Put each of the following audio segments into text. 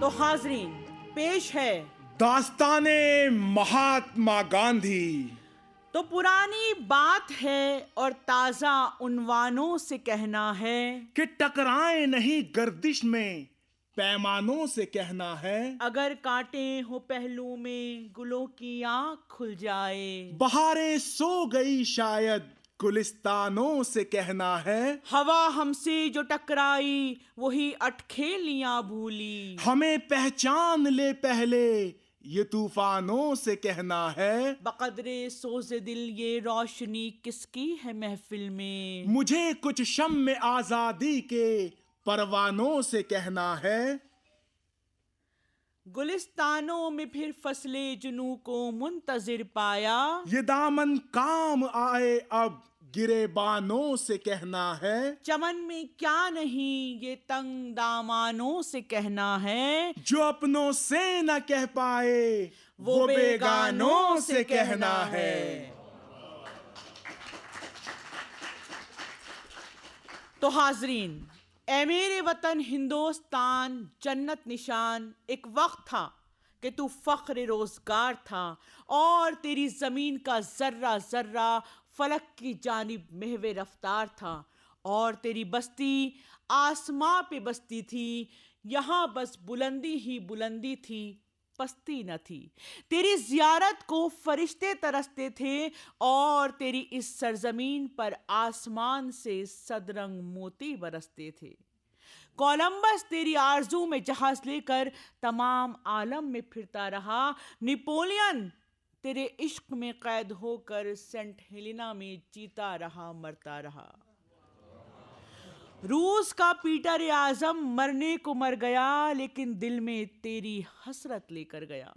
तो हाजरीन, पेश है दास्ताने महात्मा गांधी। तो पुरानी बात है और ताजा उन्वानों से कहना है कि टकराए नहीं गर्दिश में, पैमानों से कहना है। अगर कांटे हो पहलू में, गुलों की आंख खुल जाए। बहारें सो गई शायद, गुलिस्तानों से कहना है। हवा हमसे जो टकराई, वही अटखेलियां भूली। हमें पहचान ले पहले, ये तूफानों से कहना है। बकदरे सोज़े दिल ये रोशनी किसकी है महफिल में। मुझे कुछ शम्म आजादी के परवानों से कहना है। गुलिस्तानों में फिर फसले जुनू को मुंतजिर पाया। ये दामन काम आए अब, गिरेबानों से कहना है। चमन में क्या नहीं, ये तंग दामानों से कहना है। जो अपनों से न कह पाए, वो बेगानों से कहना है। तो हाजरीन, ए मेरे वतन हिंदुस्तान जन्नत निशान, एक वक्त था कि तू फख्र रोजगार था और तेरी जमीन का जर्रा जर्रा फलक की जानिब महवे रफ्तार था, और तेरी बस्ती आसमां पे बसती थी। यहाँ बस बुलंदी ही बुलंदी थी, पस्ती न थी। तेरी जियारत को फरिश्ते तरसते थे और तेरी इस सरजमीन पर आसमान से सदरंग मोती बरसते थे। कोलंबस तेरी आरजू में जहाज लेकर तमाम आलम में फिरता रहा। नेपोलियन तेरे इश्क में कैद होकर सेंट हेलेना में जीता रहा मरता रहा। रूस का पीटर आजम मरने को मर गया, लेकिन दिल में तेरी हसरत लेकर गया।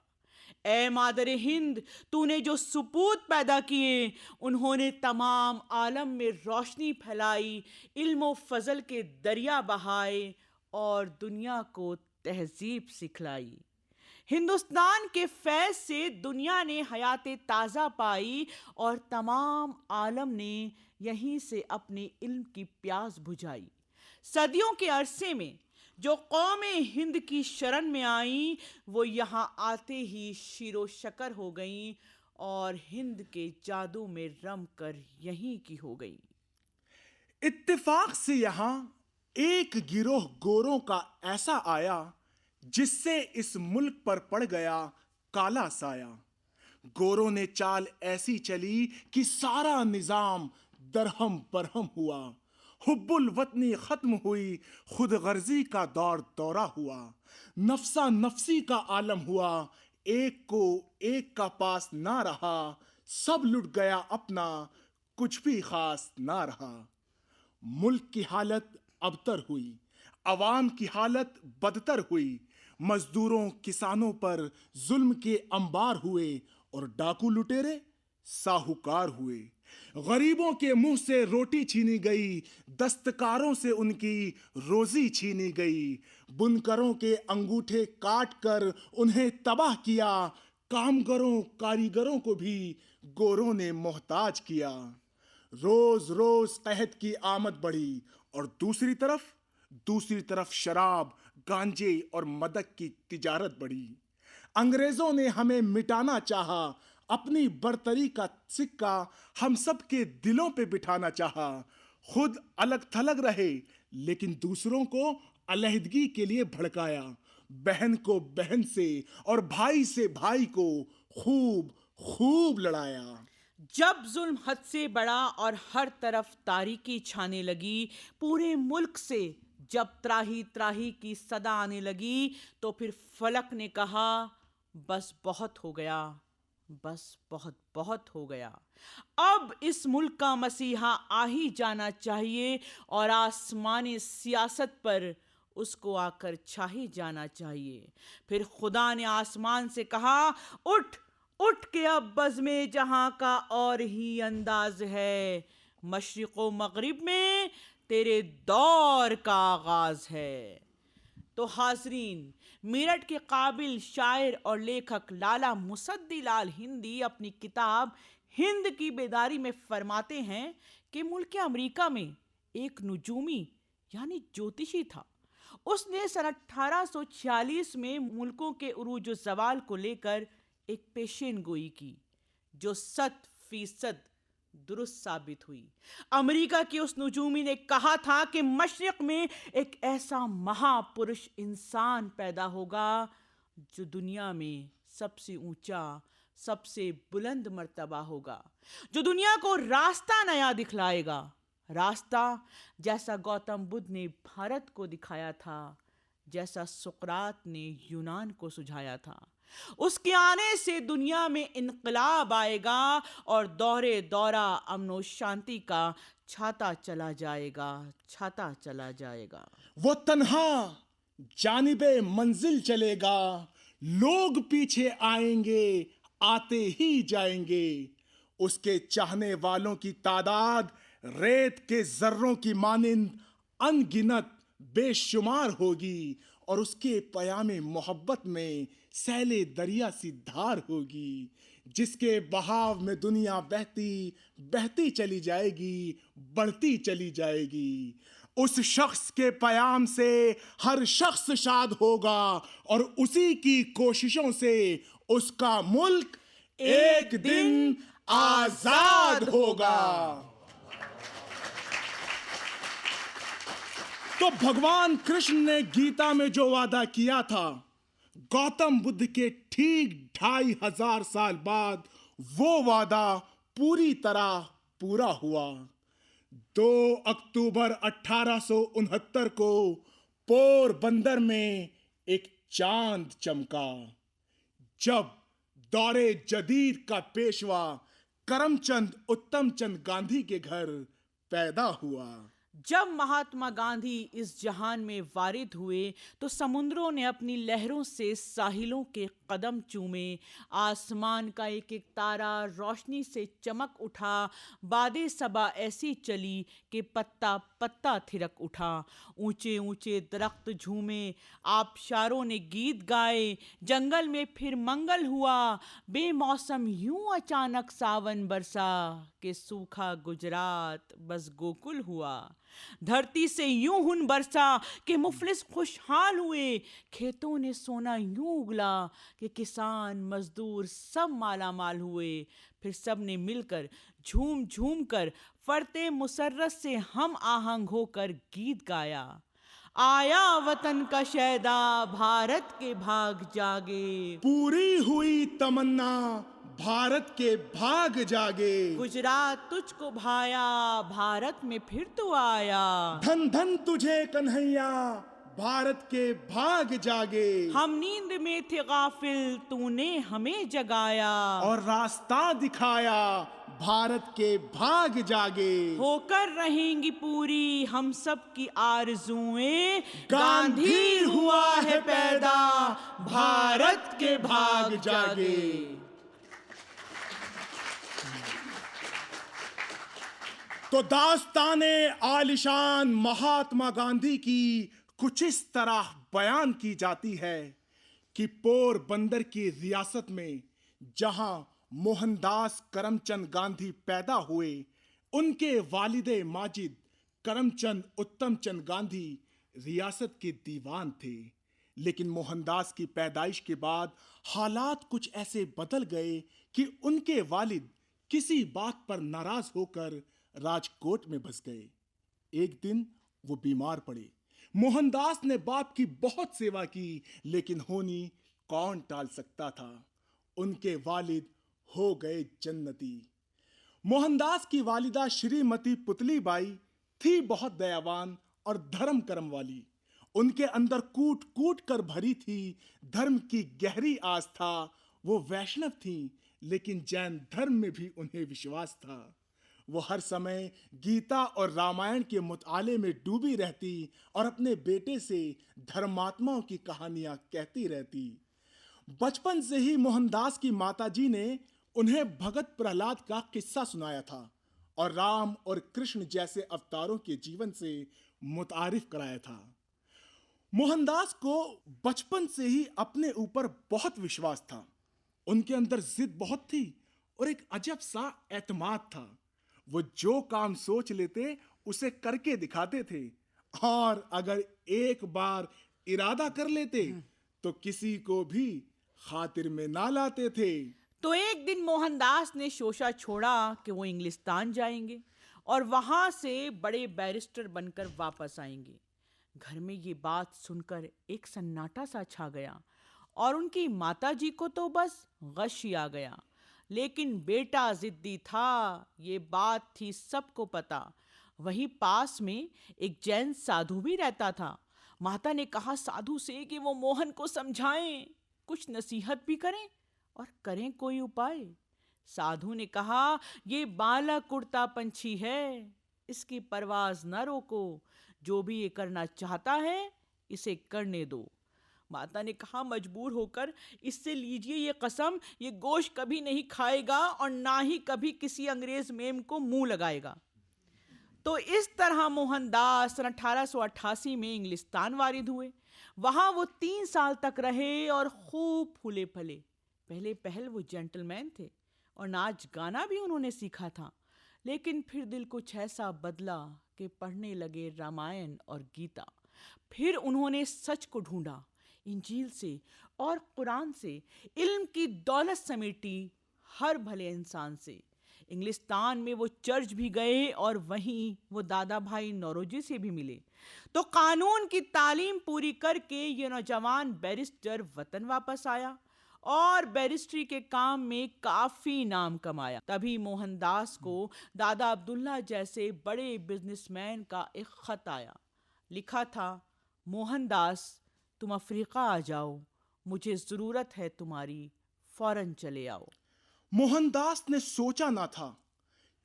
ए मादरे हिंद, तूने जो सुपूत पैदा किए, उन्होंने तमाम आलम में रोशनी फैलाई, इल्म फजल के दरिया बहाए और दुनिया को तहजीब सिखलाई। हिंदुस्तान के फैज से दुनिया ने हयाते ताज़ा पाई और तमाम आलम ने यहीं से अपने इल्म की प्यास बुझाई। सदियों के अरसे में जो कौमें हिंद की शरण में आई, वो यहाँ आते ही शीरो शकर हो गईं और हिंद के जादू में रम कर यहीं की हो गई। इत्तेफाक से यहाँ एक गिरोह गोरों का ऐसा आया, जिससे इस मुल्क पर पड़ गया काला साया। गोरों ने चाल ऐसी चली कि सारा निजाम दरहम बरहम हुआ। हुब्बुल वतनी खत्म हुई, खुद गर्जी का दौर दौरा हुआ। नफसा नफसी का आलम हुआ, एक को एक का पास ना रहा। सब लुट गया अपना, कुछ भी खास ना रहा। मुल्क की हालत अबतर हुई, अवाम की हालत बदतर हुई। मजदूरों किसानों पर जुल्म के अंबार हुए और डाकू लुटेरे साहूकार हुए। गरीबों के मुंह से रोटी छीनी गई, दस्तकारों से उनकी रोजी छीनी गई। बुनकरों के अंगूठे काट कर उन्हें तबाह किया। कामगारों कारीगरों को भी गोरों ने मोहताज किया। रोज रोज कहत की आमद बढ़ी और दूसरी तरफ शराब, गांजे और मदक की तिजारत बढ़ी। अंग्रेजों ने हमें मिटाना चाहा, अपनी बर्तरी का सिक्का हम सब के दिलों पे बिठाना चाहा। खुद अलग थलग रहे, लेकिन दूसरों को अलहदगी के लिए भड़काया। बहन को बहन से और भाई से भाई को खूब खूब लड़ाया। जब जुल्म हद से बढ़ा और हर तरफ तारीकी छाने लगी, पूरे मुल्क से जब त्राही त्राही की सदा आने लगी, तो फिर फलक ने कहा, बस बहुत हो गया, बस बहुत बहुत हो गया। अब इस मुल्क का मसीहा आ ही जाना चाहिए और आसमानी सियासत पर उसको आकर छा ही जाना चाहिए। फिर खुदा ने आसमान से कहा, उठ उठ के अब बज़्म जहां का और ही अंदाज है। मशरिक़ व मगरिब में तेरे दौर का आगाज है। तो हाजरीन, मेरठ के काबिल शायर और लेखक लाला मुसद्दी लाल हिंदी अपनी किताब हिंद की बेदारी में फरमाते हैं कि मुल्क अमेरिका में एक नुजूमी यानी ज्योतिषी था। उसने सन 1846 में मुल्कों के उरूज व ज़वाल को लेकर एक पेशेन गोई की जो 100% दुरुस्त साबित हुई। अमेरिका की उस नजूमी ने कहा था कि मशरिक में एक ऐसा महापुरुष इंसान पैदा होगा जो दुनिया में सबसे ऊंचा, सबसे बुलंद मर्तबा होगा, जो दुनिया को रास्ता नया दिखलाएगा, रास्ता जैसा गौतम बुद्ध ने भारत को दिखाया था, जैसा सुकरात ने यूनान को सुझाया था। उसके आने से दुनिया में इनकलाब आएगा और दौरे दौरा अमन शांति का छाता चला जाएगा, छाता चला जाएगा। वो तन्हा जानिबे मंजिल चलेगा, लोग पीछे आएंगे, आते ही जाएंगे। उसके चाहने वालों की तादाद रेत के जर्रों की मानिंद अनगिनत बेशुमार होगी और उसके पयामे मोहब्बत में सैले दरिया सी धार होगी, जिसके बहाव में दुनिया बहती बहती चली जाएगी, बढ़ती चली जाएगी। उस शख्स के पयाम से हर शख्स शाद होगा और उसी की कोशिशों से उसका मुल्क एक दिन आजाद होगा। तो भगवान कृष्ण ने गीता में जो वादा किया था, गौतम बुद्ध के ठीक 2500 साल बाद वो वादा पूरी तरह पूरा हुआ। 2 अक्टूबर 1869 को पोरबंदर में एक चांद चमका, जब दौरे जदीद का पेशवा करमचंद उत्तम चंद गांधी के घर पैदा हुआ। जब महात्मा गांधी इस जहान में वारिद हुए तो समुद्रों ने अपनी लहरों से साहिलों के कदम चूमे, आसमान का एक एक तारा रोशनी से चमक उठा, बादे सबा ऐसी चली कि पत्ता पत्ता थिरक उठा, ऊंचे ऊंचे दरख्त झूमे, आबशारों ने गीत गाए, जंगल में फिर मंगल हुआ, बेमौसम यूं अचानक सावन बरसा कि सूखा गुजरात बस गोकुल हुआ, धरती से यूं हुन बरसा कि मुफलिस खुशहाल हुए, खेतों ने सोना यूं उगला कि किसान मजदूर सब माला माल हुए, फिर सब ने मिलकर झूम झूम कर फरते मुसर्रत से हम आहंग होकर गीत गाया, आया वतन का शैदा भारत के भाग जागे, पूरी हुई तमन्ना भारत के भाग जागे, गुजरात तुझको भाया भारत में फिर तू आया, धन धन तुझे कन्हैया भारत के भाग जागे, हम नींद में थे गाफिल तूने हमें जगाया, और रास्ता दिखाया भारत के भाग जागे, होकर रहेंगी पूरी हम सब की आरज़ुएं, गांधी हुआ है पैदा भारत के भाग जागे। तो दास्ताने आलिशान महात्मा गांधी की कुछ इस तरह बयान की जाती है कि पोरबंदर की रियासत में जहां मोहनदास करमचंद गांधी पैदा हुए, उनके वालिदे माजिद करमचंद उत्तम चंद गांधी रियासत के दीवान थे। लेकिन मोहनदास की पैदाइश के बाद हालात कुछ ऐसे बदल गए कि उनके वालिद किसी बात पर नाराज होकर राजकोट में बस गए। एक दिन वो बीमार पड़े। मोहनदास ने बाप की बहुत सेवा की, लेकिन होनी कौन टाल सकता था। उनके वालिद हो गए जन्नती। मोहनदास की वालिदा श्रीमती पुतलीबाई थी बहुत दयावान और धर्म कर्म वाली। उनके अंदर कूट कूट कर भरी थी धर्म की गहरी आस्था। वो वैष्णव थी, लेकिन जैन धर्म में भी उन्हें विश्वास था। वो हर समय गीता और रामायण के मुताले में डूबी रहती और अपने बेटे से धर्मात्माओं की कहानियां कहती रहती। बचपन से ही मोहनदास की माताजी ने उन्हें भगत प्रहलाद का किस्सा सुनाया था और राम और कृष्ण जैसे अवतारों के जीवन से मुतारिफ कराया था। मोहनदास को बचपन से ही अपने ऊपर बहुत विश्वास था। उनके अंदर जिद बहुत थी और एक अजब सा एतमाद था। वो जो काम सोच लेते उसे करके दिखाते थे और अगर एक बार इरादा कर लेते तो किसी को भी खातिर में ना लाते थे। तो एक दिन मोहनदास ने शोशा छोड़ा कि वो इंग्लिस्तान जाएंगे और वहां से बड़े बैरिस्टर बनकर वापस आएंगे। घर में ये बात सुनकर एक सन्नाटा सा छा गया और उनकी माताजी को तो बस गश ही आ गया। लेकिन बेटा जिद्दी था, ये बात थी सबको पता। वहीं पास में एक जैन साधु भी रहता था। माता ने कहा साधु से कि वो मोहन को समझाएं, कुछ नसीहत भी करें और करें कोई उपाय। साधु ने कहा ये बालक उड़ता पंछी है, इसकी परवाज न रोको, जो भी ये करना चाहता है इसे करने दो। माता ने कहा मजबूर होकर इससे लीजिए ये कसम, ये गोश्त कभी नहीं खाएगा और ना ही कभी किसी अंग्रेज मेम को मुंह लगाएगा। तो इस तरह मोहनदास सन 1888 में इंग्लिस्तान वारिद हुए। वहां वो 3 साल तक रहे और खूब फूले फले। पहले पहल वो जेंटलमैन थे और नाच गाना भी उन्होंने सीखा था। लेकिन फिर दिल कुछ ऐसा बदला कि पढ़ने लगे रामायण और गीता। फिर उन्होंने सच को ढूंढा, इंजील से और कुरान से इल्म की दौलत समेटी हर भले इंसान से। इंग्लिस्तान में वो चर्च भी गए और वहीं वो दादा भाई नौरोजी से भी मिले। तो कानून की तालीम पूरी करके ये नौजवान बैरिस्टर वतन वापस आया और बैरिस्ट्री के काम में काफी नाम कमाया। तभी मोहनदास को दादा अब्दुल्ला जैसे बड़े बिजनेसमैन का एक खत आया। लिखा था, मोहनदास तुम अफ्रीका आ जाओ, मुझे जरूरत है तुम्हारी, फौरन चले आओ। मोहनदास ने सोचा ना था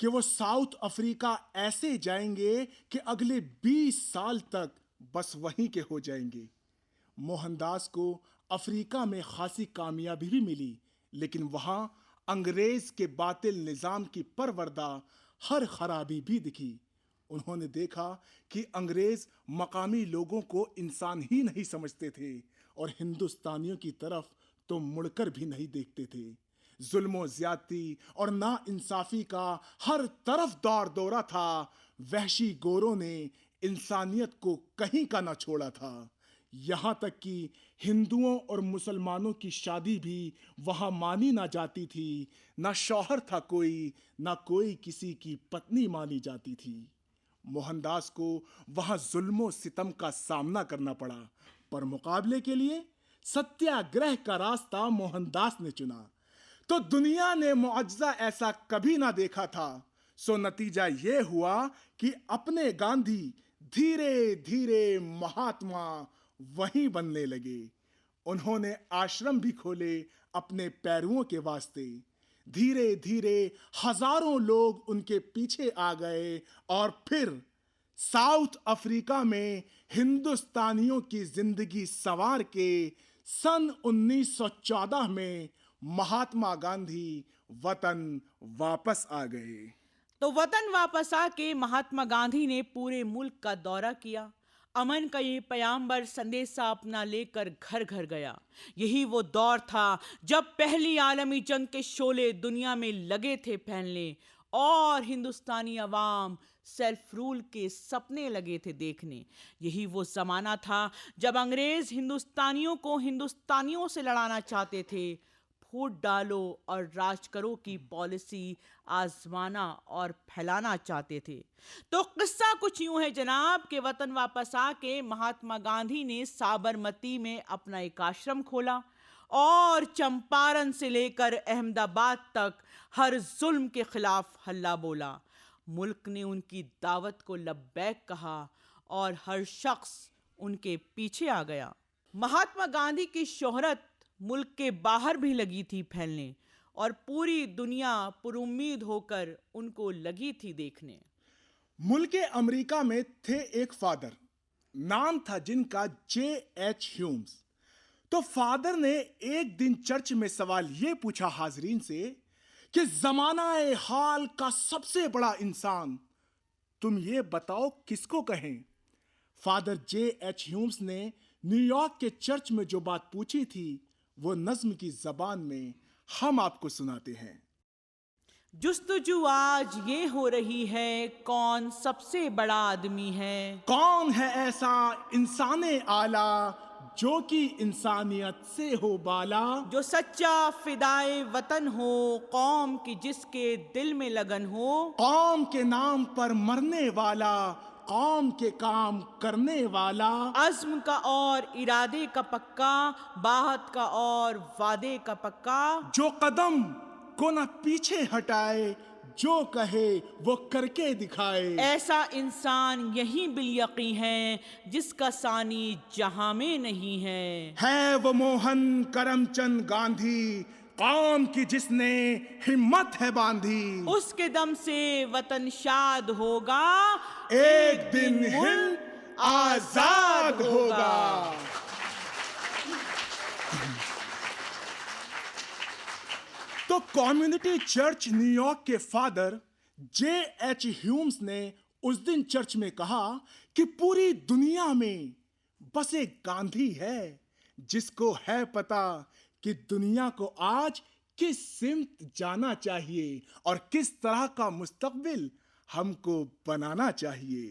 कि वो साउथ अफ्रीका ऐसे जाएंगे कि अगले 20 साल तक बस वहीं के हो जाएंगे। मोहनदास को अफ्रीका में खासी कामयाबी भी मिली, लेकिन वहां अंग्रेज के बातिल निजाम की परवरदा हर खराबी भी दिखी। उन्होंने देखा कि अंग्रेज मकामी लोगों को इंसान ही नहीं समझते थे और हिंदुस्तानियों की तरफ तो मुड़कर भी नहीं देखते थे। जुल्म ज्यादती और ना इंसाफी का हर तरफ दौर दौरा था। वहशी गोरों ने इंसानियत को कहीं का ना छोड़ा था। यहाँ तक कि हिंदुओं और मुसलमानों की शादी भी वहाँ मानी ना जाती थी। ना शौहर था कोई, ना कोई किसी की पत्नी मानी जाती थी। मोहनदास को वहाँ जुल्मों सितम का सामना करना पड़ा, पर मुकाबले के लिए सत्याग्रह का रास्ता मोहनदास ने चुना। तो दुनिया ने मुआजिजा ऐसा कभी ना देखा था। सो नतीजा ये हुआ कि अपने गांधी धीरे धीरे महात्मा वहीं बनने लगे। उन्होंने आश्रम भी खोले अपने पैरुओं के वास्ते। धीरे धीरे हजारों लोग उनके पीछे आ गए और फिर साउथ अफ्रीका में हिंदुस्तानियों की जिंदगी संवार के सन 1914 में महात्मा गांधी वतन वापस आ गए। तो वतन वापस आके महात्मा गांधी ने पूरे मुल्क का दौरा किया। अमन का ये पैगाम्बर संदेशा अपना लेकर घर घर गया। यही वो दौर था जब पहली आलमी जंग के शोले दुनिया में लगे थे फैलने और हिंदुस्तानी अवाम सेल्फ रूल के सपने लगे थे देखने। यही वो जमाना था जब अंग्रेज हिंदुस्तानियों को हिंदुस्तानियों से लड़ाना चाहते थे। फूट डालो और राज करो की पॉलिसी आजमाना और फैलाना चाहते थे। तो किस्सा कुछ यूं है जनाब कि वतन वापस आके महात्मा गांधी ने साबरमती में अपना एक आश्रम खोला और चंपारण से लेकर अहमदाबाद तक हर जुल्म के खिलाफ हल्ला बोला। मुल्क ने उनकी दावत को लब्बैक कहा और हर शख्स उनके पीछे आ गया। महात्मा गांधी की शोहरत मुल्क के बाहर भी लगी थी फैलने और पूरी दुनिया पुरुम्मीद होकर उनको लगी थी देखने। मुल्क अमेरिका में थे एक फादर, नाम था जिनका J.H. ह्यूम्स। तो फादर ने एक दिन चर्च में सवाल ये पूछा हाजरीन से कि जमाना-ए हाल का सबसे बड़ा इंसान तुम ये बताओ किसको कहें। Father J.H. ह्यूम्स ने न्यूयॉर्क के चर्च में जो बात पूछी थी वो नज्म की जबान में हम आपको सुनाते हैं। जुस्तजू आज ये हो रही है कौन सबसे बड़ा आदमी है। कौन है ऐसा इंसाने आला जो कि इंसानियत से हो बाला। जो सच्चा फिदाए वतन हो, कौम की जिसके दिल में लगन हो। कौम के नाम पर मरने वाला, कौम के काम करने वाला। अज़्म का और इरादे का पक्का, बाहत का और वादे का पक्का। जो कदम को न पीछे हटाए, जो कहे वो करके दिखाए। ऐसा इंसान यही बिल-यकीन है जिसका सानी जहां में नहीं है वो मोहन करमचंद गांधी, कौम की जिसने हिम्मत है बांधी। उसके दम से वतन शाद होगा, एक दिन हिंद आजाद होगा। तो कम्युनिटी चर्च न्यूयॉर्क के फादर J.H. ह्यूम्स ने उस दिन चर्च में कहा कि पूरी दुनिया में बस एक गांधी है जिसको है पता कि दुनिया को आज किस सिमत जाना चाहिए और किस तरह का मुस्तकबिल हमको बनाना चाहिए।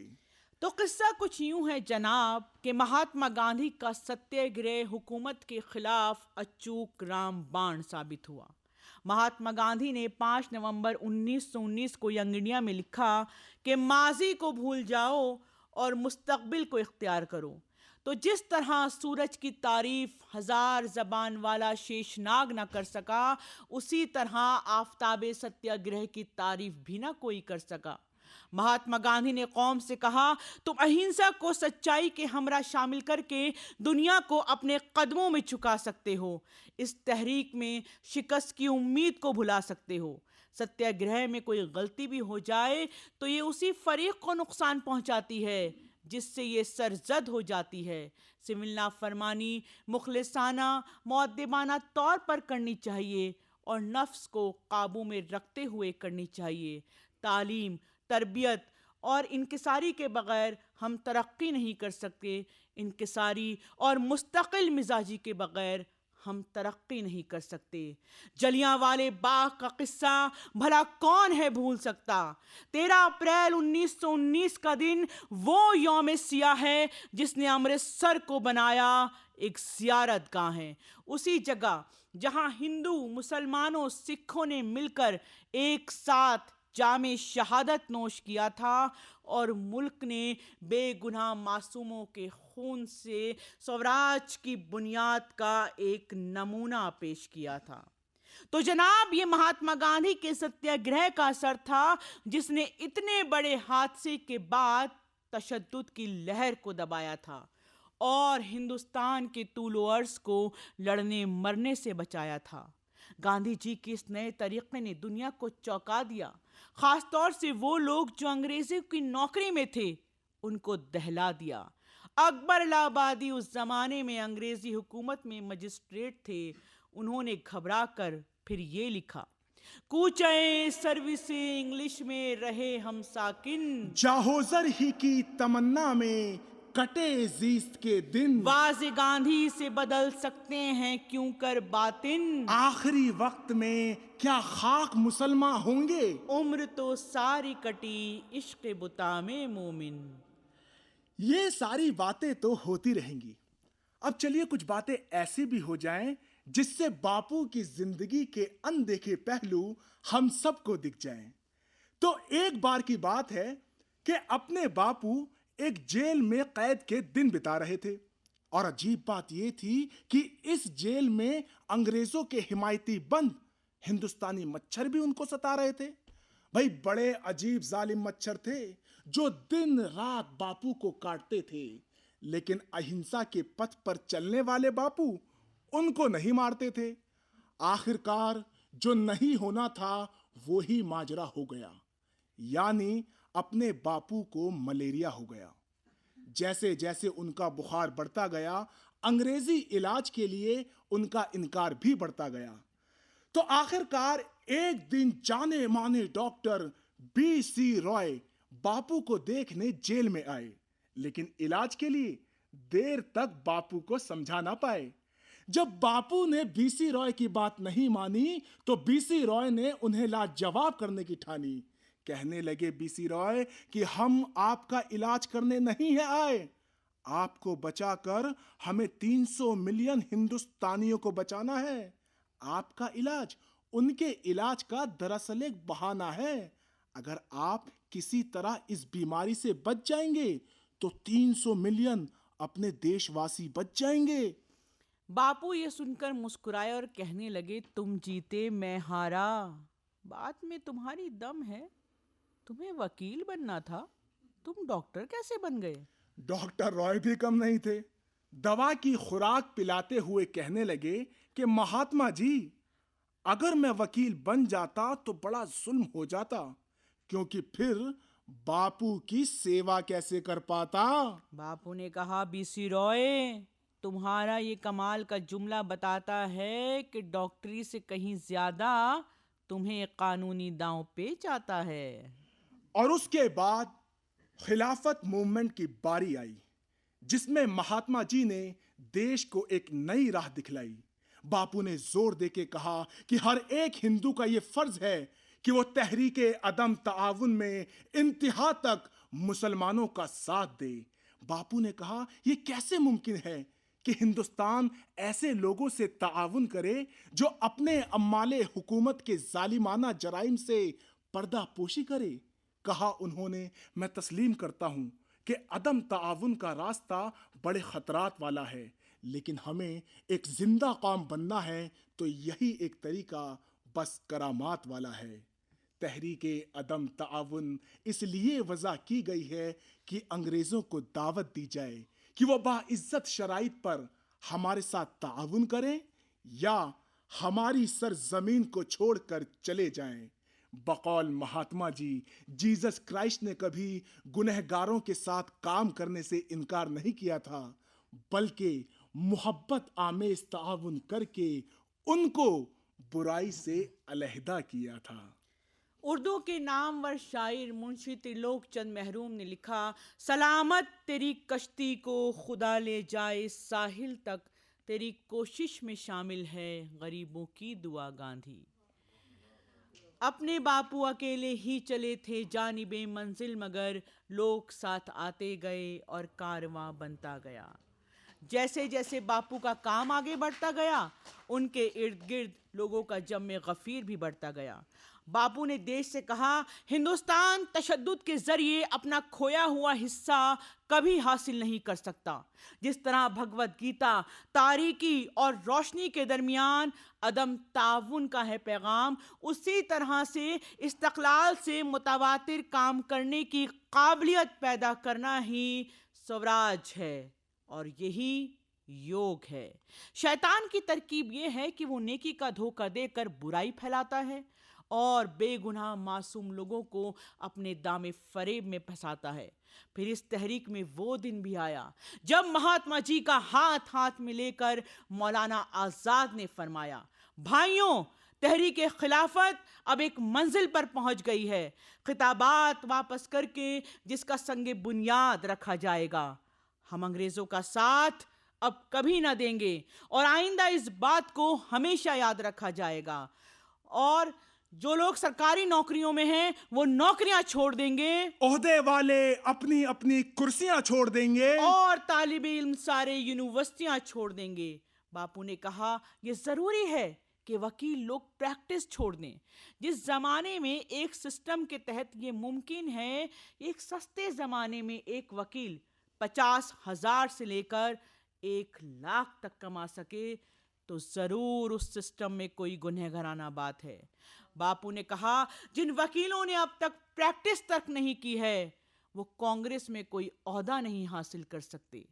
तो किस्सा कुछ यूं है जनाब कि महात्मा गांधी का सत्याग्रह हुकूमत के खिलाफ अचूक रामबाण साबित हुआ। महात्मा गांधी ने 5 नवंबर 1919 को यंग इंडिया में लिखा कि माजी को भूल जाओ और मुस्तकबिल को इख्तियार करो। तो जिस तरह सूरज की तारीफ 1000 ज़बान वाला शेषनाग ना कर सका, उसी तरह आफताब सत्याग्रह की तारीफ भी ना कोई कर सका। महात्मा गांधी ने कौम से कहा, तुम अहिंसा को सच्चाई के हमरा शामिल करके दुनिया को अपने कदमों में झुका सकते हो। इस तहरीक में शिकस्त की उम्मीद को भुला सकते हो। सत्याग्रह में कोई गलती भी हो जाए तो ये उसी फरीक को नुकसान पहुंचाती है जिससे ये सरजद हो जाती है। सिविल नाफरमानी मुखलिसाना मुअद्दिबाना तौर पर करनी चाहिए और नफ्स को काबू में रखते हुए करनी चाहिए। तालीम, तरबियत और इनकिसारी के बगैर हम तरक्की नहीं कर सकते। इनकिसारी और मुस्तकिल मिजाजी के बगैर हम तरक्की नहीं कर सकते। जलियांवाले बाग का किस्सा भला कौन है भूल सकता। 13 अप्रैल 1919 का दिन वो यौम सियाह है जिसने अमृतसर को बनाया एक ज़ियारत गाह है। उसी जगह जहां हिंदू, मुसलमानों, सिखों ने मिलकर एक साथ जामे शहादत नोश किया था और मुल्क ने बेगुनाह मासूमों के खून से स्वराज की बुनियाद का एक नमूना पेश किया था। तो जनाब, ये महात्मा गांधी के सत्याग्रह का असर था जिसने इतने बड़े हादसे के बाद तशद्दुद की लहर को दबाया था और हिंदुस्तान के तूलो अर्ज को लड़ने मरने से बचाया था। गांधी जी के इस नए तरीके ने दुनिया को चौंका दिया। खास तौर से वो लोग जो अंग्रेजों की नौकरी में थे, उनको दहला दिया। अकबर इलाहाबादी उस जमाने में अंग्रेजी हुकूमत में मजिस्ट्रेट थे। उन्होंने घबरा कर फिर ये लिखा, कूचे सर्विसे इंग्लिश में रहे हम साकिन, जाहोजर ही की तमन्ना में कटे जीस्त के दिन। वाज़े गांधी से बदल सकते हैं क्यों कर बातिन, आखिरी वक्त में क्या खाक मुसलमान होंगे, उम्र तो सारी कटी इश्क बुता में मोमिन। ये सारी बातें तो होती रहेंगी। अब चलिए कुछ बातें ऐसी भी हो जाएं जिससे बापू की जिंदगी के अनदेखे पहलू हम सबको दिख जाएं। तो एक बार की बात है कि अपने बापू एक जेल में कैद के दिन बिता रहे थे और अजीब बात यह थी कि इस जेल में अंग्रेजों के हिमायती बंद हिंदुस्तानी मच्छर भी उनको सता रहे थे। भाई बड़े अजीब जालिम मच्छर थे जो दिन रात बापू को काटते थे, लेकिन अहिंसा के पथ पर चलने वाले बापू उनको नहीं मारते थे। आखिरकार जो नहीं होना था वो ही माजरा हो गया, यानी अपने बापू को मलेरिया हो गया। जैसे जैसे उनका बुखार बढ़ता गया, अंग्रेजी इलाज के लिए उनका इनकार भी बढ़ता गया। तो आखिरकार एक दिन जाने माने डॉक्टर B.C. रॉय बापू को देखने जेल में आए, लेकिन इलाज के लिए देर तक बापू को समझा ना पाए। जब बापू ने बीसी रॉय की बात नहीं मानी तो बीसी रॉय ने उन्हें लाजवाब करने की ठानी। कहने लगे बीसी रॉय कि हम आपका इलाज करने नहीं है आए, आपको बचाकर हमें 300 मिलियन हिंदुस्तानियों को बचाना है। आपका इलाज उनके इलाज का दरअसल एक बहाना है। अगर आप किसी तरह इस बीमारी से बच जाएंगे तो 300 मिलियन अपने देशवासी बच जाएंगे। बापू ये सुनकर मुस्कुराए और कहने लगे, तुम जीते मैं हारा। बात में तुम्हारी दम है। तुम्हें वकील बनना था, तुम डॉक्टर कैसे बन गए? डॉक्टर रॉय भी कम नहीं थे। दवा की खुराक पिलाते हुए कहने लगे कि महात्मा जी, अगर मैं वकील बन जाता तो बड़ा जुल्म हो जाता, क्योंकि फिर बापू की सेवा कैसे कर पाता। बापू ने कहा, बीसी रॉय, तुम्हारा ये कमाल का जुमला बताता है कि डॉक्टरी से कहीं ज्यादा तुम्हें कानूनी दांव पेच आता है। और उसके बाद खिलाफत मूवमेंट की बारी आई, जिसमें महात्मा जी ने देश को एक नई राह दिखलाई। बापू ने जोर देके कहा कि हर एक हिंदू का यह फर्ज है कि वो तहरीके अदम ताउन में इंतहा तक मुसलमानों का साथ दे। बापू ने कहा, यह कैसे मुमकिन है कि हिंदुस्तान ऐसे लोगों से ताउन करे जो अपने अम्माले हुकूमत के जालिमाना जराइम से पर्दापोशी करे। कहा उन्होंने, मैं तस्लीम करता हूं कि अदम ताउन का रास्ता बड़े खतरात वाला है, लेकिन हमें एक जिंदा कौम बनना है तो यही एक तरीका बस करामात वाला है। तहरीके अदम ताउन इसलिए वज़ा की गई है कि अंग्रेज़ों को दावत दी जाए कि वो बाइज्जत शराइत पर हमारे साथ ताउन करें या हमारी सरजमीन को छोड़कर चले जाएं। बकौल महात्मा जी, जीसस क्राइस्ट ने कभी गुनहगारों के साथ काम करने से इनकार नहीं किया था, बल्कि मोहब्बत आमेज ताउन करके उनको बुराई से अलहदा किया था। उर्दू के नामवर शायर मुंशी त्रिलोक चंद महरूम ने लिखा, सलामत तेरी कश्ती को खुदा ले जाए साहिल तक, तेरी कोशिश में शामिल है गरीबों की दुआ गांधी। अपने बापू अकेले ही चले थे जानिबे मंजिल, मगर लोग साथ आते गए और कारवां बनता गया। जैसे जैसे बापू का काम आगे बढ़ता गया, उनके इर्द गिर्द लोगों का जम्मे गफीर भी बढ़ता गया। बापू ने देश से कहा, हिंदुस्तान तशद्दुद के जरिए अपना खोया हुआ हिस्सा कभी हासिल नहीं कर सकता। जिस तरह भगवत गीता तारीकी और रोशनी के दरमियान अदम ताउन का है पैगाम, उसी तरह से इस्तक़लाल से मुतवातिर काम करने की काबिलियत पैदा करना ही स्वराज है, और यही योग है। शैतान की तरकीब यह है कि वो नेकी का धोखा देकर बुराई फैलाता है और बेगुनाह मासूम लोगों को अपने दामे फरेब में फंसाता है। फिर इस तहरीक में वो दिन भी आया जब महात्मा जी का हाथ हाथ में लेकर मौलाना आजाद ने फरमाया, भाइयों, तहरीक खिलाफत अब एक मंजिल पर पहुंच गई है। खिताबात वापस करके जिसका संगे बुनियाद रखा जाएगा। हम अंग्रेजों का साथ अब कभी ना देंगे और आइंदा इस बात को हमेशा याद रखा जाएगा। और जो लोग सरकारी नौकरियों में हैं वो नौकरियां छोड़ देंगे, ओहदे वाले अपनी अपनी कुर्सियां छोड़ देंगे और तालिबे इल्म सारे यूनिवर्सिटियां छोड़ देंगे। बापू ने कहा, यह जरूरी है कि वकील लोग प्रैक्टिस छोड़ दें। जिस जमाने में एक सिस्टम के तहत ये मुमकिन है, एक सस्ते जमाने में एक वकील 50,000 से लेकर 1,00,000 तक कमा सके तो जरूर उस सिस्टम में कोई गुनहगाराना बात है। बापू ने कहा, जिन वकीलों ने अब तक प्रैक्टिस तक नहीं की है वो कांग्रेस में कोई ओहदा नहीं हासिल कर सकते।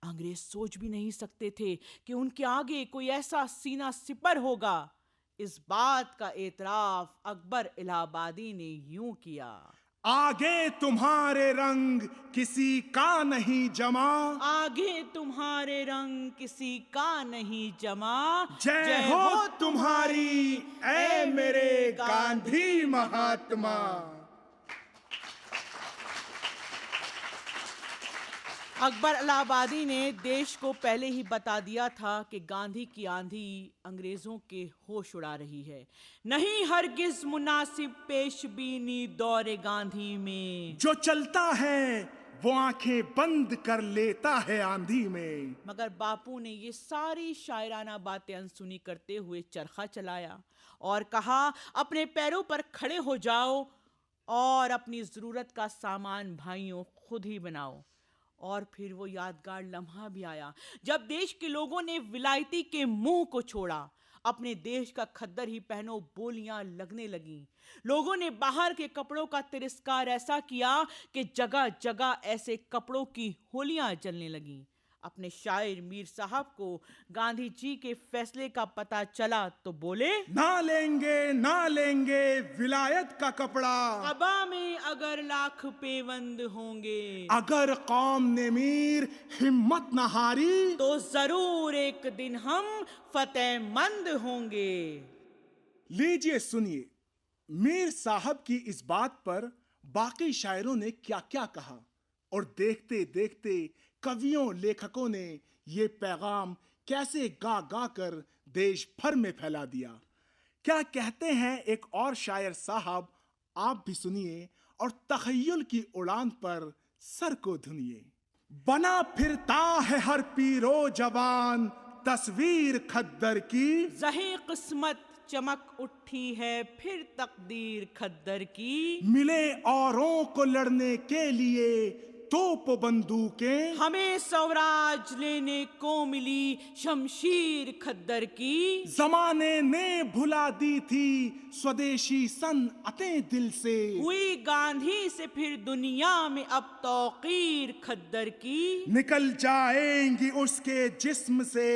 अंग्रेज सोच भी नहीं सकते थे कि उनके आगे कोई ऐसा सीना सिपर होगा। इस बात का एतराफ अकबर इलाहाबादी ने यूं किया, आगे तुम्हारे रंग किसी का नहीं जमा, आगे तुम्हारे रंग किसी का नहीं जमा, जय हो तुम्हारी ऐ मेरे गांधी महात्मा। अकबर इलाहाबादी ने देश को पहले ही बता दिया था कि गांधी की आंधी अंग्रेजों के होश उड़ा रही है। नहीं हरगिज मुनासिब पेशबीनी दौरे गांधी में। जो चलता है वो आंखें बंद कर लेता है आंधी में। मगर बापू ने ये सारी शायराना बातें अनसुनी करते हुए चरखा चलाया और कहा, अपने पैरों पर खड़े हो जाओ और अपनी जरूरत का सामान भाइयों खुद ही बनाओ। और फिर वो यादगार लम्हा भी आया जब देश के लोगों ने विलायती के मुंह को छोड़ा। अपने देश का खद्दर ही पहनो बोलियां लगने लगीं। लोगों ने बाहर के कपड़ों का तिरस्कार ऐसा किया कि जगह जगह ऐसे कपड़ों की होलियां जलने लगीं। अपने शायर मीर साहब को गांधी जी के फैसले का पता चला तो बोले, ना लेंगे विलायत का कपड़ा। कबा में अगर लाख पेवंद होंगे, अगर कौम ने मीर हिम्मत न हारी, तो जरूर एक दिन हम फतेहमंद होंगे। लीजिए सुनिए मीर साहब की इस बात पर बाकी शायरों ने क्या क्या कहा और देखते देखते कवियों लेखकों ने ये पैगाम कैसे गा गा कर देश भर में फैला दिया। क्या कहते हैं एक और शायर साहब, आप भी सुनिए और तखय्युल की उड़ान पर सर को धुनिए। बना फिरता है हर पीरो जवान तस्वीर खद्दर की, ज़ही किस्मत चमक उठी है फिर तकदीर खद्दर की। मिले औरों को लड़ने के लिए तोप बंदूकें, हमें स्वराज लेने को मिली शमशीर खद्दर की। जमाने ने भुला दी थी स्वदेशी सनअतें दिल से, हुई गांधी से फिर दुनिया में अब तौकीर खद्दर की। निकल जाएंगी उसके जिस्म से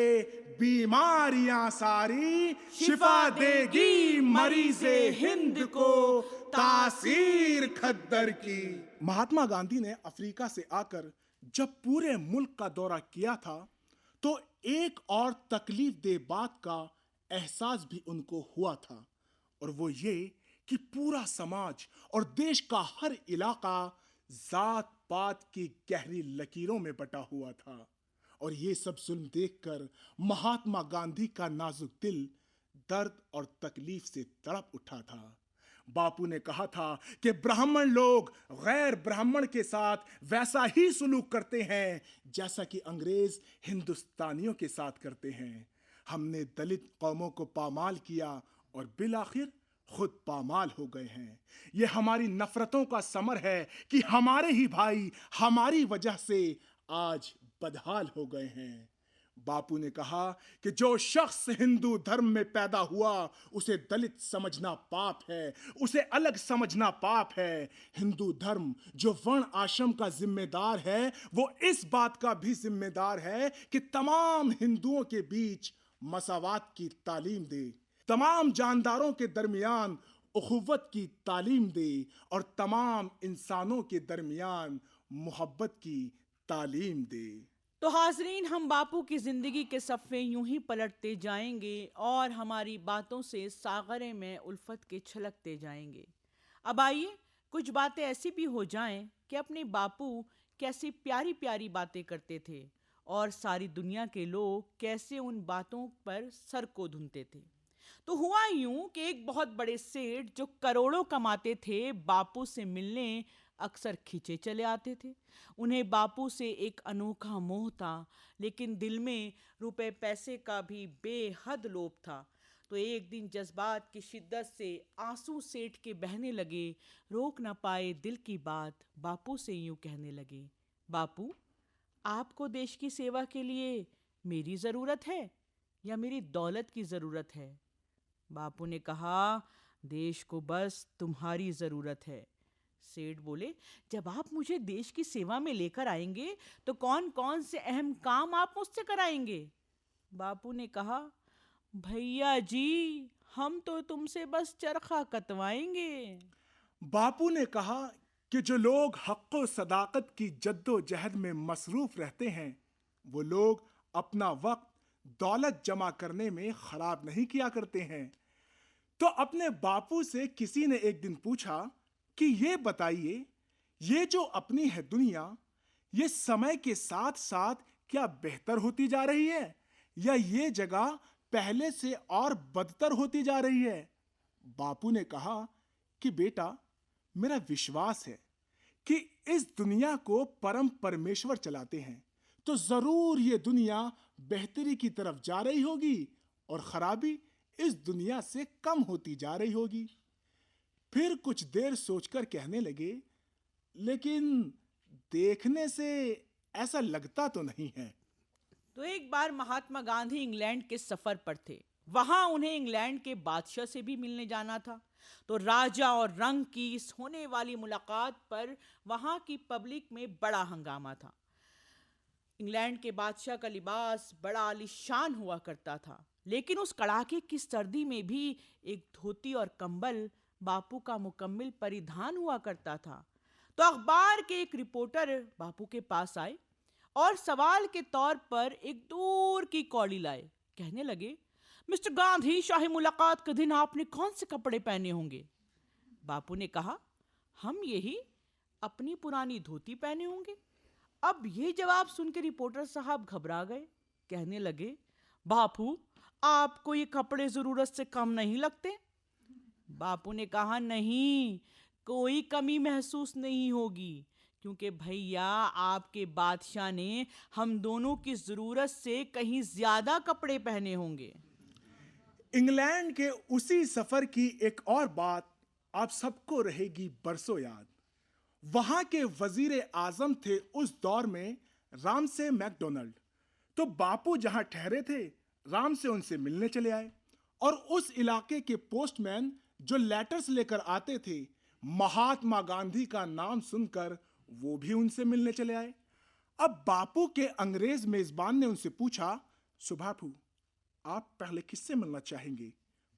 बीमारियां सारी, शिफा देगी मरीज़े हिंद को तासीर खद्दर की। महात्मा गांधी ने अफ्रीका से आकर जब पूरे मुल्क का दौरा किया था तो एक और तकलीफ दे बात का एहसास भी उनको हुआ था, और वो ये कि पूरा समाज और देश का हर इलाका जात पात की गहरी लकीरों में बटा हुआ था। और ये सब जुल्म देखकर महात्मा गांधी का नाजुक दिल दर्द और तकलीफ से तड़प उठा था। बापू ने कहा था कि ब्राह्मण लोग गैर ब्राह्मण के साथ वैसा ही सलूक करते हैं जैसा कि अंग्रेज हिंदुस्तानियों के साथ करते हैं। हमने दलित कौमों को पामाल किया और बिलाखिर खुद पामाल हो गए हैं। ये हमारी नफरतों का समर है कि हमारे ही भाई हमारी वजह से आज बदहाल हो गए हैं। बापू ने कहा कि जो शख्स हिंदू धर्म में पैदा हुआ उसे दलित समझना पाप है, उसे अलग समझना पाप है। हिंदू धर्म जो वर्ण आश्रम का जिम्मेदार है वो इस बात का भी जिम्मेदार है कि तमाम हिंदुओं के बीच मसावात की तालीम दे, तमाम जानदारों के दरमियान उखुव्वत की तालीम दे और तमाम इंसानों के दरमियान मोहब्बत की तालीम दे। तो हाजरीन, हम बापू की ज़िंदगी के सफ़े यूं ही पलटते जाएंगे और हमारी बातों से सागरे में उल्फत के छलकते जाएंगे। अब आइए कुछ बातें ऐसी भी हो जाएं कि अपने बापू कैसी प्यारी प्यारी बातें करते थे और सारी दुनिया के लोग कैसे उन बातों पर सर को धुनते थे। तो हुआ यूं कि एक बहुत बड़े सेठ जो करोड़ों कमाते थे बापू से मिलने अक्सर खींचे चले आते थे। उन्हें बापू से एक अनोखा मोह था, लेकिन दिल में रुपए पैसे का भी बेहद लोभ था। तो एक दिन जज्बात की शिद्दत से आंसू सेठ के बहने लगे। रोक ना पाए दिल की बात, बापू से यूं कहने लगे, बापू आपको देश की सेवा के लिए मेरी ज़रूरत है या मेरी दौलत की ज़रूरत है? बापू ने कहा, देश को बस तुम्हारी ज़रूरत है। सेठ बोले, जब आप मुझे देश की सेवा में लेकर आएंगे तो कौन कौन से अहम काम आप मुझसे कराएंगे? बापू ने कहा, भैया जी हम तो तुमसे बस चरखा कतवाएंगे। बापू ने कहा कि जो लोग हक़ व सदाकत की जद्दोजहद में मसरूफ रहते हैं वो लोग अपना वक्त दौलत जमा करने में खराब नहीं किया करते हैं। तो अपने बापू से किसी ने एक दिन पूछा कि ये बताइए, ये जो अपनी है दुनिया, ये समय के साथ साथ क्या बेहतर होती जा रही है या ये जगह पहले से और बदतर होती जा रही है? बापू ने कहा कि बेटा, मेरा विश्वास है कि इस दुनिया को परम परमेश्वर चलाते हैं, तो जरूर ये दुनिया बेहतरी की तरफ जा रही होगी और खराबी इस दुनिया से कम होती जा रही होगी। फिर कुछ देर सोचकर कहने लगे, लेकिन देखने से ऐसा लगता तो नहीं है। तो एक बार महात्मा गांधी इंग्लैंड के सफर पर थे। वहां उन्हें इंग्लैंड के बादशाह से भी मिलने जाना था। तो राजा और रंग की इस होने वाली मुलाकात पर वहां की पब्लिक में बड़ा हंगामा था। इंग्लैंड के बादशाह का लिबास बड़ा आलीशान हुआ करता था, लेकिन उस कड़ाके की सर्दी में भी एक धोती और कंबल बापू का मुकम्मल परिधान हुआ करता था। तो अखबार के एक रिपोर्टर बापू के पास आए और सवाल के तौर पर एक दूर की कौड़ी लाए। कहने लगे, मिस्टर गांधी, शाही मुलाकात के दिन आपने कौन से कपड़े पहने होंगे? बापू ने कहा, हम यही अपनी पुरानी धोती पहने होंगे। अब ये जवाब सुनकर रिपोर्टर साहब घबरा गए। कहने लगे, बापू, आपको ये कपड़े जरूरत से कम नहीं लगते? बापू ने कहा, नहीं, कोई कमी महसूस नहीं होगी, क्योंकि भैया आपके बादशाह ने हम दोनों की जरूरत से कहीं ज्यादा कपड़े पहने होंगे। इंग्लैंड के उसी सफर की एक और बात आप सबको रहेगी बरसों याद। वहां के वजीर आजम थे उस दौर में रामसे मैकडोनल्ड। तो बापू जहां ठहरे थे, राम से उनसे मिलने चले आए और उस इलाके के पोस्टमैन जो लेटर्स लेकर आते थे, महात्मा गांधी का नाम सुनकर वो भी उनसे मिलने चले आए। अब बापू के अंग्रेज मेजबान ने उनसे पूछा, सुबापू, आप पहले किससे मिलना चाहेंगे,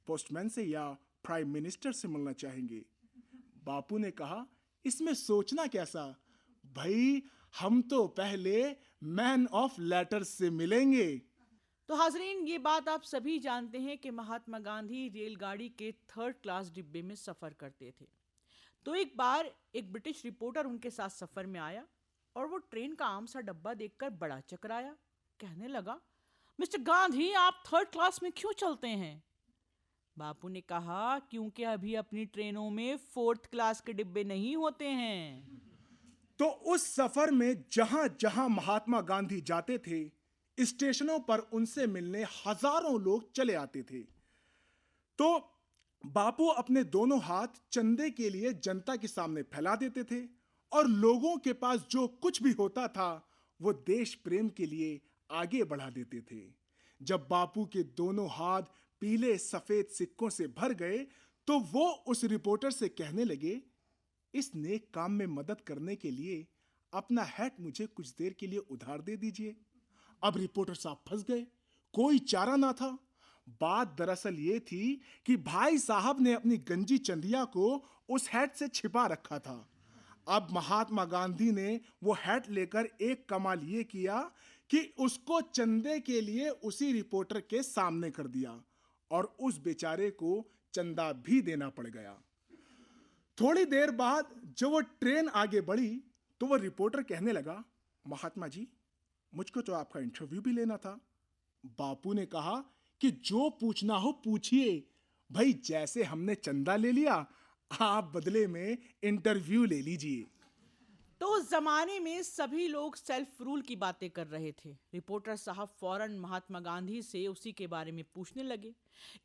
पोस्टमैन से या प्राइम मिनिस्टर से मिलना चाहेंगे? बापू ने कहा, इसमें सोचना कैसा भाई, हम तो पहले मैन ऑफ लेटर्स से मिलेंगे। तो हाजरीन, ये बात आप सभी जानते हैं कि महात्मा गांधी रेलगाड़ी के 3rd क्लास डिब्बे में सफर करते थे। तो एक बार एक ब्रिटिश रिपोर्टर उनके साथ सफर में आया और वो ट्रेन का आम सा डब्बा देखकर बड़ा चकराया। कहने लगा, मिस्टर गांधी, आप 3rd क्लास में क्यों चलते हैं? बापू ने कहा, क्योंकि अभी अपनी ट्रेनों में 4th क्लास के डिब्बे नहीं होते हैं। तो उस सफर में जहां जहां महात्मा गांधी जाते थे, स्टेशनों पर उनसे मिलने हजारों लोग चले आते थे। तो बापू अपने दोनों हाथ चंदे के लिए जनता के सामने फैला देते थे और लोगों के पास जो कुछ भी होता था वो देश प्रेम के लिए आगे बढ़ा देते थे। जब बापू के दोनों हाथ पीले सफेद सिक्कों से भर गए तो वो उस रिपोर्टर से कहने लगे, इस नेक काम में मदद करने के लिए अपना हैट मुझे कुछ देर के लिए उधार दे दीजिए। अब रिपोर्टर साहब फंस गए, कोई चारा ना था। बात दरअसल ये थी कि भाई साहब ने अपनी गंजी चंदिया को उस हैट से छिपा रखा था। अब महात्मा गांधी ने वो हैट लेकर एक कमाल ये किया कि उसको चंदे के लिए उसी रिपोर्टर के सामने कर दिया और उस बेचारे को चंदा भी देना पड़ गया। थोड़ी देर बाद जब वो ट्रेन आगे बढ़ी तो वो रिपोर्टर कहने लगा, महात्मा जी, मुझको तो आपका इंटरव्यू भी लेना था। बापू ने कहा कि जो पूछना हो पूछिए भाई, जैसे हमने चंदा ले लिया, आप बदले में इंटरव्यू ले लीजिए। तो उस जमाने में सभी लोग सेल्फ रूल की बातें कर रहे थे। रिपोर्टर साहब फौरन महात्मा गांधी से उसी के बारे में पूछने लगे।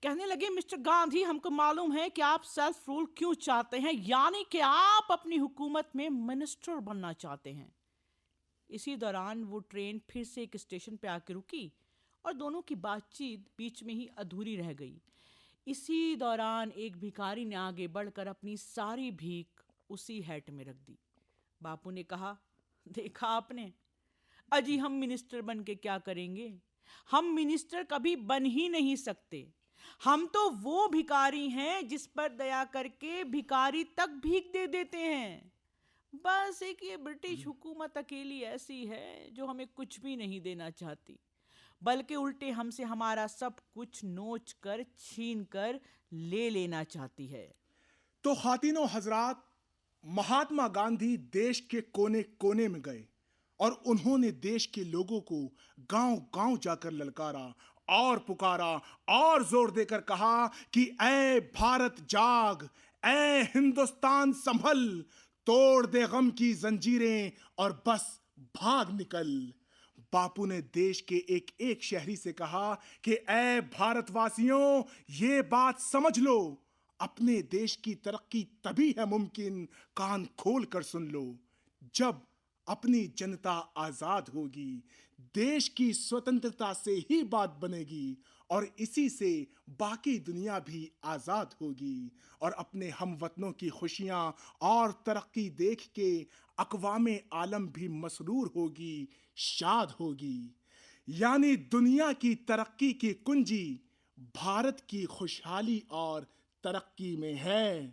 कहने लगे, मिस्टर गांधी, हमको मालूम है कि आप सेल्फ रूल क्यों चाहते हैं, यानी कि आप अपनी हुकूमत में मिनिस्टर बनना चाहते हैं। इसी दौरान वो ट्रेन फिर से एक स्टेशन पे आके रुकी और दोनों की बातचीत बीच में ही अधूरी रह गई। इसी दौरान एक भिखारी ने आगे बढ़कर अपनी सारी भीख उसी हैट में रख दी। बापू ने कहा, देखा आपने, अजी हम मिनिस्टर बन के क्या करेंगे? हम मिनिस्टर कभी बन ही नहीं सकते। हम तो वो भिखारी हैं जिस पर दया करके भिखारी तक भीख दे देते हैं। बस एक ये ब्रिटिश हुकूमत अकेली ऐसी है जो हमें कुछ भी नहीं देना चाहती, बल्कि उल्टे हमसे हमारा सब कुछ नोच कर छीन कर ले लेना चाहती है। तो खातिनों हजरात, महात्मा गांधी देश के कोने कोने में गए और उन्होंने देश के लोगों को गांव-गांव जाकर ललकारा और पुकारा और जोर देकर कहा कि ऐ भारत जाग, ऐ हिंदुस्तान संभल, तोड़ दे गम की जंजीरें और बस भाग निकल। बापू ने देश के एक एक शहरी से कहा कि ऐ भारतवासियों, ये बात समझ लो, अपने देश की तरक्की तभी है मुमकिन, कान खोल कर सुन लो, जब अपनी जनता आजाद होगी, देश की स्वतंत्रता से ही बात बनेगी और इसी से बाकी दुनिया भी आजाद होगी और अपने हमवतनों की खुशियां और तरक्की देख के अक़वामे आलम भी मसरूर होगी, शाद होगी। यानी दुनिया की तरक्की की कुंजी भारत की खुशहाली और तरक्की में है।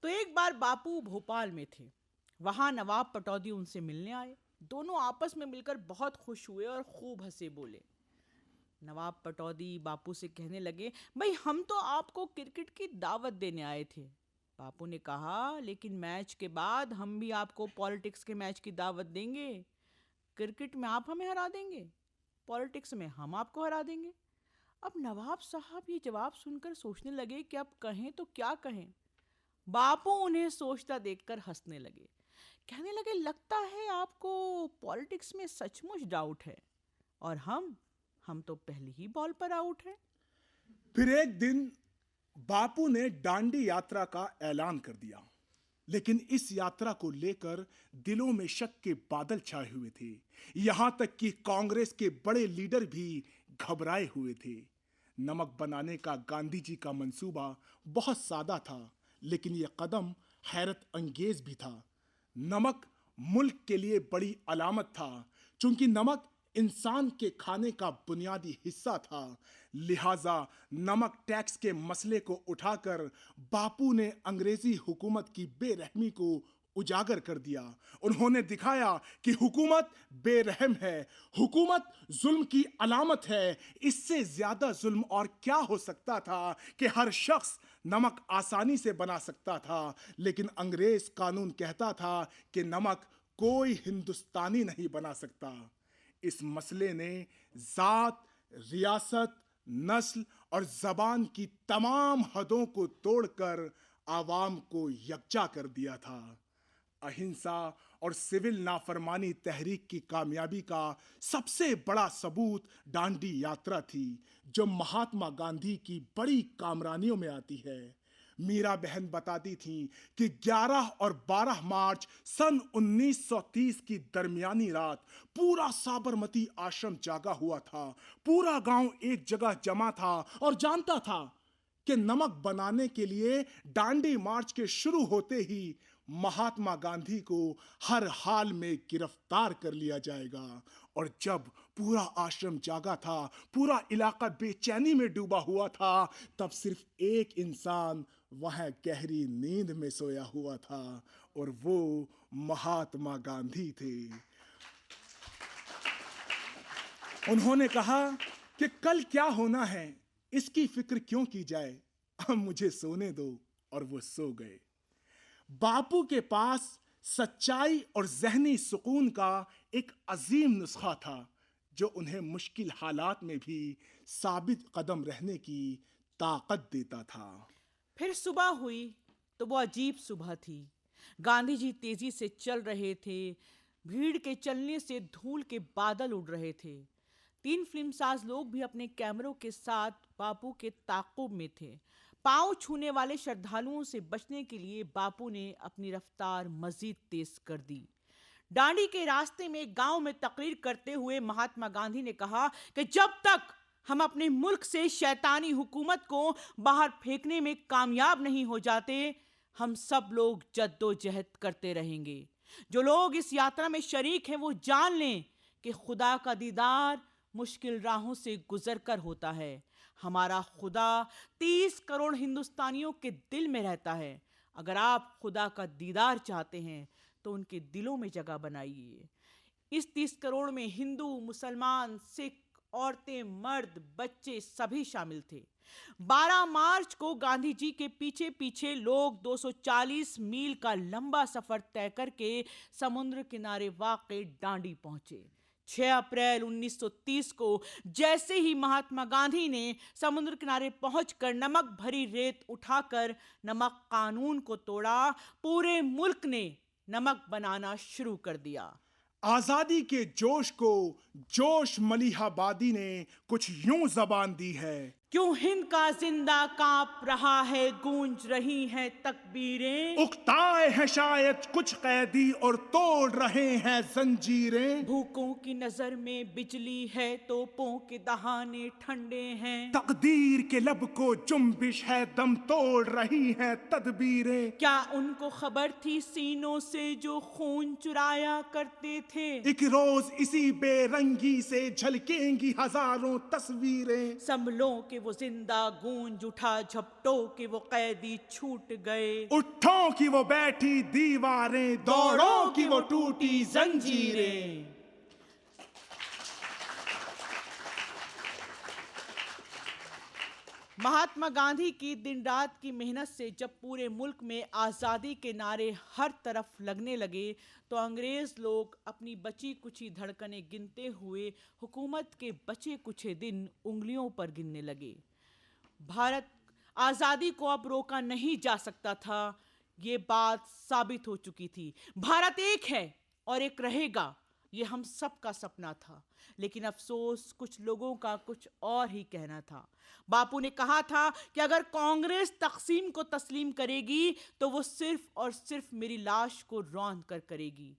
तो एक बार बापू भोपाल में थे। वहां नवाब पटौदी उनसे मिलने आए। दोनों आपस में मिलकर बहुत खुश हुए और खूब हंसे बोले। नवाब पटौदी बापू से कहने लगे, भाई हम तो आपको क्रिकेट की दावत देने आए थे। बापू ने कहा, लेकिन मैच के बाद हम भी आपको पॉलिटिक्स के मैच की दावत देंगे। क्रिकेट में आप हमें हरा देंगे, पॉलिटिक्स में हम आपको हरा देंगे। अब नवाब साहब ये जवाब सुनकर सोचने लगे कि अब कहें तो क्या कहें। बापू उन्हें सोचता देखकर हंसने लगे। कहने लगे, लगता है आपको पॉलिटिक्स में सचमुच डाउट है और हम तो पहली ही बॉल पर आउट हैं। फिर एक दिन बापू ने दांडी यात्रा का ऐलान कर दिया, लेकिन इस यात्रा को लेकर दिलों में शक के बादल छाए हुए थे। यहां तक कि कांग्रेस के बड़े लीडर भी घबराए हुए थे। नमक बनाने का गांधी जी का मंसूबा बहुत सादा था, लेकिन यह कदम हैरत अंगेज भी था। नमक मुल्क के लिए बड़ी अलामत था, चूंकि नमक इंसान के खाने का बुनियादी हिस्सा था। लिहाजा नमक टैक्स के मसले को उठाकर बापू ने अंग्रेजी हुकूमत की बेरहमी को उजागर कर दिया। उन्होंने दिखाया कि हुकूमत बेरहम है, हुकूमत जुल्म की अलामत है। इससे ज्यादा जुल्म और क्या हो सकता था कि हर शख्स नमक आसानी से बना सकता था, लेकिन अंग्रेज कानून कहता था कि नमक कोई हिंदुस्तानी नहीं बना सकता। इस मसले ने जात, रियासत, नस्ल और जबान की तमाम हदों को तोड़कर आवाम को यकजा कर दिया था। अहिंसा और सिविल नाफरमानी तहरीक की कामयाबी का सबसे बड़ा सबूत दांडी यात्रा थी, जो महात्मा गांधी की बड़ी कामरानियों में आती है। मीरा बहन बताती थी कि 11 और 12 मार्च सन 1930 की दरमियानी रात पूरा साबरमती आश्रम जागा हुआ था। पूरा गांव एक जगह जमा था और जानता था कि नमक बनाने के लिए दांडी मार्च के शुरू होते ही महात्मा गांधी को हर हाल में गिरफ्तार कर लिया जाएगा। और जब पूरा आश्रम जागा था, पूरा इलाका बेचैनी में डूबा हुआ था, तब सिर्फ एक इंसान वह गहरी नींद में सोया हुआ था, और वो महात्मा गांधी थे। उन्होंने कहा कि कल क्या होना है इसकी फिक्र क्यों की जाए, अब मुझे सोने दो, और वो सो गए। बापू के पास सच्चाई और जहनी सुकून का एक अजीम नुस्खा था, जो उन्हें मुश्किल हालात में भी साबित कदम रहने की ताकत देता था। फिर सुबह हुई तो वो अजीब सुबह थी। गांधी जी तेजी से चल रहे थे। भीड़ के चलने से धूल के बादल उड़ रहे थे। 3 फिल्मसाज लोग भी अपने कैमरों के साथ बापू के ताक़ुब में थे। पांव छूने वाले श्रद्धालुओं से बचने के लिए बापू ने अपनी रफ्तार मजीद तेज कर दी। दांडी के रास्ते में एक गांव में तकरीर करते हुए महात्मा गांधी ने कहा कि जब तक हम अपने मुल्क से शैतानी हुकूमत को बाहर फेंकने में कामयाब नहीं हो जाते, हम सब लोग जद्दोजहद करते रहेंगे। जो लोग इस यात्रा में शरीक हैं वो जान लें कि खुदा का दीदार मुश्किल राहों से गुजर कर होता है। हमारा खुदा 30 करोड़ हिंदुस्तानियों के दिल में रहता है। अगर आप खुदा का दीदार चाहते हैं तो उनके दिलों में जगह बनाइए। इस 30 करोड़ में हिंदू, मुसलमान, सिख औरतें, मर्द, बच्चे सभी शामिल थे। 12 मार्च को गांधी जी के पीछे पीछे लोग 240 मील का लंबा सफर तय करके समुद्र किनारे वाक़ डांडी पहुंचे। 6 अप्रैल 1930 को जैसे ही महात्मा गांधी ने समुद्र किनारे पहुंचकर नमक भरी रेत उठाकर नमक कानून को तोड़ा, पूरे मुल्क ने नमक बनाना शुरू कर दिया। आजादी के जोश को जोश मलिहाबादी ने कुछ यूं जबान दी है। क्यों हिंद का जिंदा कांप रहा है, गूंज रही हैं तकबीरें। उकताए हैं शायद कुछ कैदी और तोड़ रहे हैं जंजीरें। भूखों की नजर में बिजली है, तोपों के दहाने ठंडे हैं। तकदीर के लब को जुम्बिश है, दम तोड़ रही हैं तदबीरें। क्या उनको खबर थी सीनों से जो खून चुराया करते थे। एक रोज इसी बेरंगी से झलकेंगी हजारों तस्वीरें। संभलों के वो जिंदा गूंज उठा, झपटों के वो कैदी छूट गए। उठों की वो बैठी दीवारें, दौड़ों की वो टूटी जंजीरें। महात्मा गांधी की दिन रात की मेहनत से जब पूरे मुल्क में आज़ादी के नारे हर तरफ लगने लगे तो अंग्रेज लोग अपनी बची कुची धड़कनें गिनते हुए हुकूमत के बचे कुछे दिन उंगलियों पर गिनने लगे। भारत आज़ादी को अब रोका नहीं जा सकता था, ये बात साबित हो चुकी थी। भारत एक है और एक रहेगा, ये हम सब का सपना था। लेकिन अफसोस कुछ लोगों का कुछ और ही कहना था। बापू ने कहा था कि अगर कांग्रेस तकसीम को तस्लीम करेगी तो वो सिर्फ और सिर्फ मेरी लाश को रौंद कर करेगी।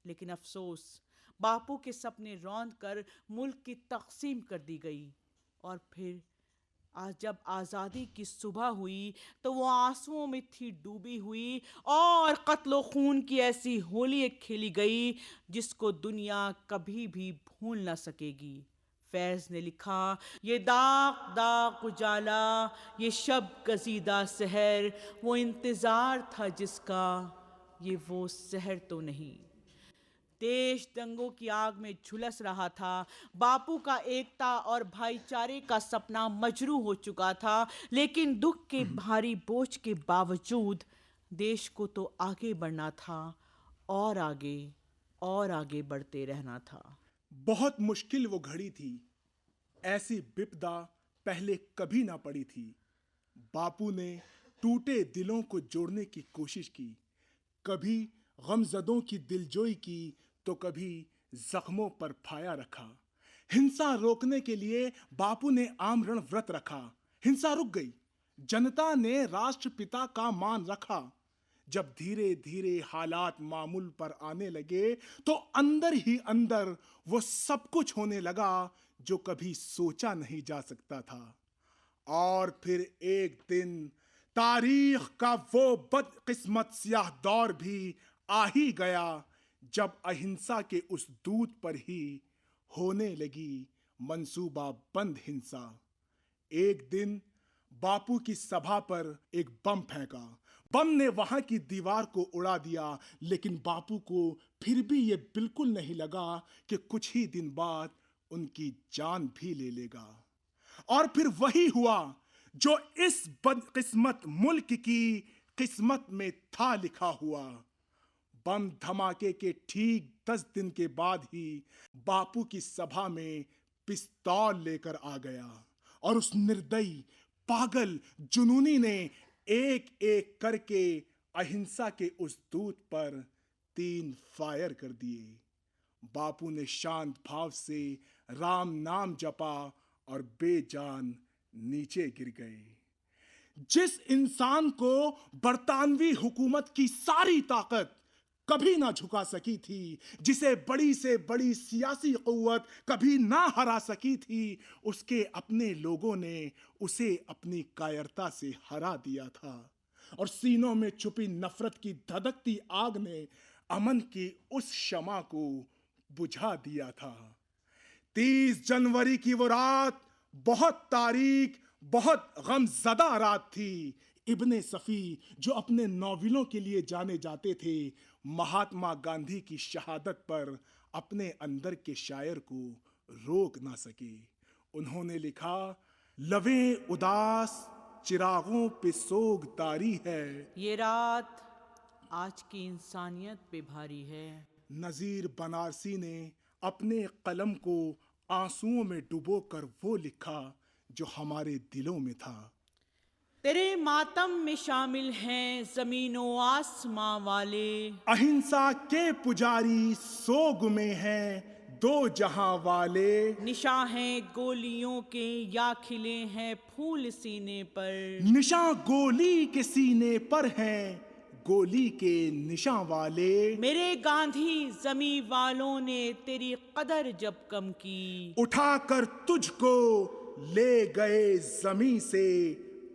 लेकिन अफसोस बापू के सपने रौंद कर मुल्क की तकसीम कर दी गई। और फिर आज जब आज़ादी की सुबह हुई तो वो आंसुओं में थी डूबी हुई और कत्लो खून की ऐसी होली एक खेली गई जिसको दुनिया कभी भी भूल ना सकेगी। फैज़ ने लिखा, ये दाग दाग उजाला, ये शब गजीदा सहर, वो इंतज़ार था जिसका, ये वो सहर तो नहीं। देश दंगों की आग में झुलस रहा था। बापू का एकता और भाईचारे का सपना मजरू हो चुका था। लेकिन दुख के भारी बोझ के बावजूद देश को तो आगे बढ़ना था और आगे बढ़ते रहना था। बहुत मुश्किल वो घड़ी थी, ऐसी विपदा पहले कभी ना पड़ी थी। बापू ने टूटे दिलों को जोड़ने की कोशिश की, कभी गमजदों की दिलजोई की तो कभी जख्मों पर फाया रखा। हिंसा रोकने के लिए बापू ने आमरण व्रत रखा। हिंसा रुक गई, जनता ने राष्ट्रपिता का मान रखा। जब धीरे धीरे हालात मामूल पर आने लगे तो अंदर ही अंदर वो सब कुछ होने लगा जो कभी सोचा नहीं जा सकता था। और फिर एक दिन तारीख का वो बदकिस्मत स्याह दौर भी आ ही गया जब अहिंसा के उस दूत पर ही होने लगी मंसूबा बंद हिंसा। एक दिन बापू की सभा पर एक बम फेंका। बम ने वहां की दीवार को उड़ा दिया, लेकिन बापू को फिर भी ये बिल्कुल नहीं लगा कि कुछ ही दिन बाद उनकी जान भी ले लेगा। और फिर वही हुआ जो इस बदकिस्मत मुल्क की किस्मत में था लिखा हुआ। बम धमाके के ठीक 10 दिन के बाद ही बापू की सभा में पिस्तौल लेकर आ गया और उस निर्दयी पागल जुनूनी ने एक एक करके अहिंसा के उस दूत पर 3 फायर कर दिए। बापू ने शांत भाव से राम नाम जपा और बेजान नीचे गिर गए। जिस इंसान को बरतानवी हुकूमत की सारी ताकत कभी ना झुका सकी थी, जिसे बड़ी से बड़ी सियासी कुव्वत कभी ना हरा सकी थी, उसके अपने लोगों ने उसे अपनी कायरता से हरा दिया था। और सीनों में छुपी नफरत की धधकती आग ने अमन की उस शमा को बुझा दिया था। 30 जनवरी की वो रात बहुत तारीक, बहुत गमज़दा रात थी। इब्ने सफ़ी, जो अपने नॉवेलों के लिए जाने जाते थे, महात्मा गांधी की शहादत पर अपने अंदर के शायर को रोक ना सकी। उन्होंने लिखा, लवें उदास चिरागों पे सोग तारी है, ये रात आज की इंसानियत पे भारी है। नज़ीर बनारसी ने अपने कलम को आंसुओं में डुबोकर वो लिखा जो हमारे दिलों में था। तेरे मातम में शामिल हैं ज़मीनो आसमां वाले, अहिंसा के पुजारी सोग में हैं दो जहां वाले, निशां हैं गोलियों के या खिले हैं फूल सीने पर। निशां गोली के सीने पर हैं गोली के निशां वाले। मेरे गांधी जमी वालों ने तेरी कदर जब कम की, उठाकर तुझको ले गए जमी से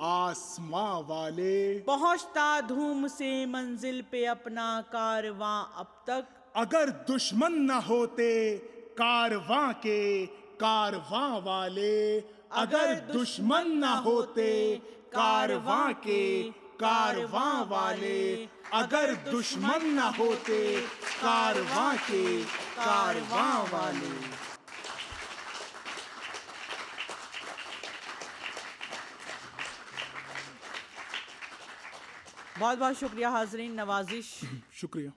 आसमां वाले। पहुंचता धूम से मंजिल पे अपना कारवां अब तक, अगर दुश्मन न होते कारवां के कारवां वाले, अगर दुश्मन न होते कारवां के कारवां वाले, अगर दुश्मन न होते कारवां के कारवां वाले। बहुत बहुत शुक्रिया हाजरीन, नवाजिश। शुक्रिया।